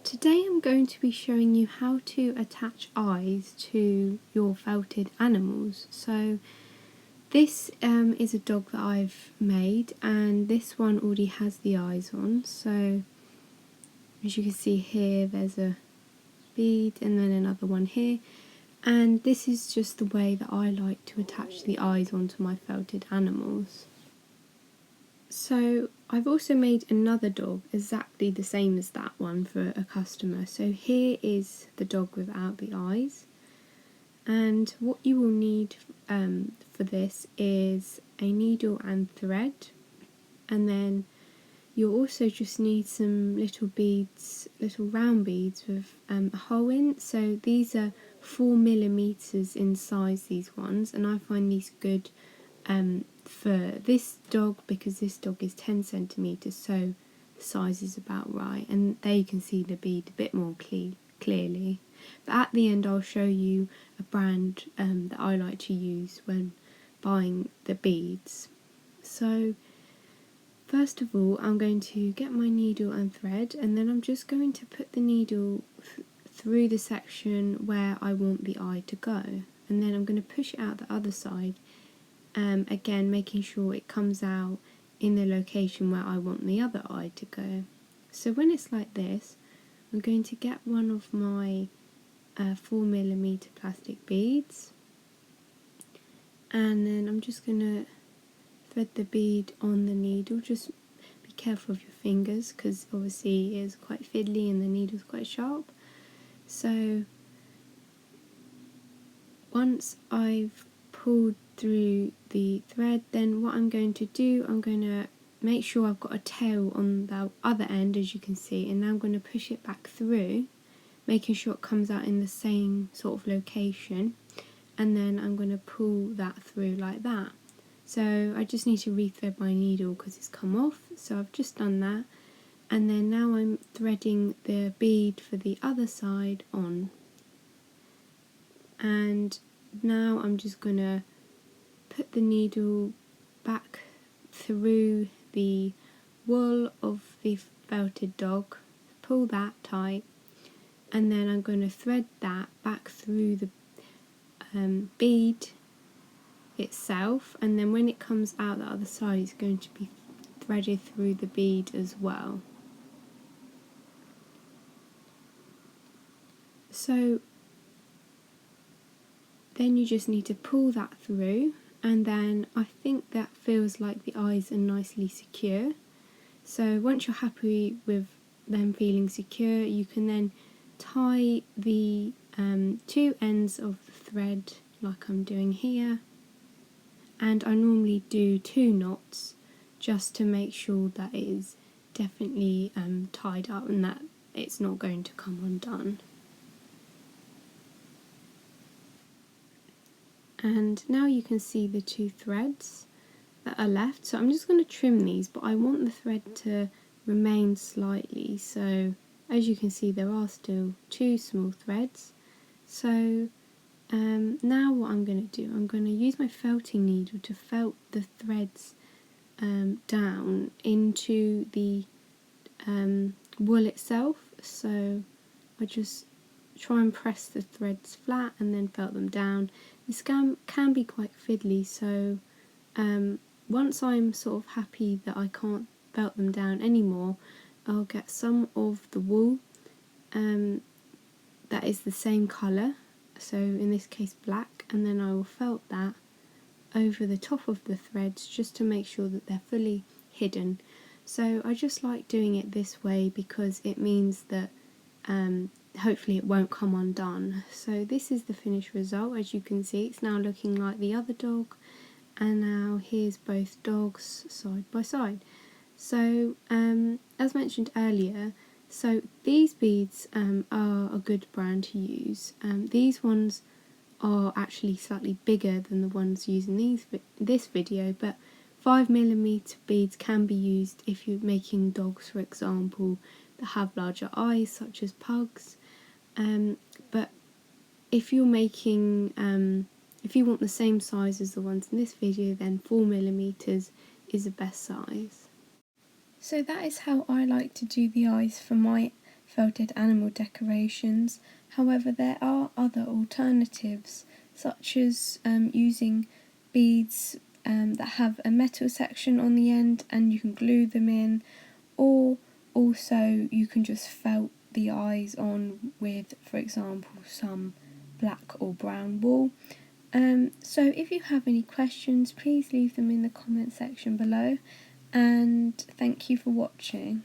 Today I'm going to be showing you how to attach eyes to your felted animals. So this is a dog that I've made, and this one already has the eyes on. So as you can see here, there's a bead and then another one here, and this is just the way that I like to attach the eyes onto my felted animals. So I've also made another dog exactly the same as that one for a customer. So here is the dog without the eyes, and what you will need for this is a needle and thread, and then you'll also just need some little beads, little round beads with a hole in. So these are 4mm in size, these ones, and I find these good for this dog because this dog is 10cm, so the size is about right, and there you can see the bead a bit more clearly. But at the end I'll show you a brand that I like to use when buying the beads. So first of all, I'm going to get my needle and thread, and then I'm just going to put the needle through the section where I want the eye to go, and then I'm going to push it out the other side, again making sure it comes out in the location where I want the other eye to go. So when it's like this, I'm going to get one of my 4mm plastic beads, and then I'm just going to thread the bead on the needle. Just be careful of your fingers because obviously it is quite fiddly and the needle's quite sharp. So once I've pulled through the thread, then what I'm going to do, I'm going to make sure I've got a tail on the other end, as you can see, and now I'm going to push it back through, making sure it comes out in the same sort of location, and then I'm going to pull that through like that. So I just need to rethread my needle because it's come off, so I've just done that, and then now I'm threading the bead for the other side on, and now I'm just going to put the needle back through the wool of the felted dog, pull that tight, and then I'm going to thread that back through the bead itself, and then when it comes out the other side it's going to be threaded through the bead as well. So then you just need to pull that through, and then I think that feels like the eyes are nicely secure. So once you're happy with them feeling secure, you can then tie the two ends of the thread like I'm doing here, and I normally do 2 knots just to make sure that it is definitely tied up and that it's not going to come undone. And now you can see the 2 threads that are left, so I'm just going to trim these, but I want the thread to remain slightly, so as you can see there are still 2 small threads. So now what I'm going to do, I'm going to use my felting needle to felt the threads down into the wool itself. So I just try and press the threads flat and then felt them down. This can be quite fiddly, so once I'm sort of happy that I can't felt them down anymore, I'll get some of the wool that is the same colour, so in this case black, and then I will felt that over the top of the threads just to make sure that they're fully hidden. So I just like doing it this way because it means that hopefully it won't come undone. So this is the finished result. As you can see, it's now looking like the other dog, and now here's both dogs side by side. So as mentioned earlier, so these beads are a good brand to use. These ones are actually slightly bigger than the ones used in this video, but 5mm beads can be used if you're making dogs, for example, that have larger eyes, such as pugs. But if you're making, if you want the same size as the ones in this video, then 4mm is the best size. So that is how I like to do the eyes for my felted animal decorations. However, there are other alternatives, such as using beads that have a metal section on the end and you can glue them in, or also you can just felt the eyes on with, for example, some black or brown wool. So if you have any questions, please leave them in the comment section below, and thank you for watching.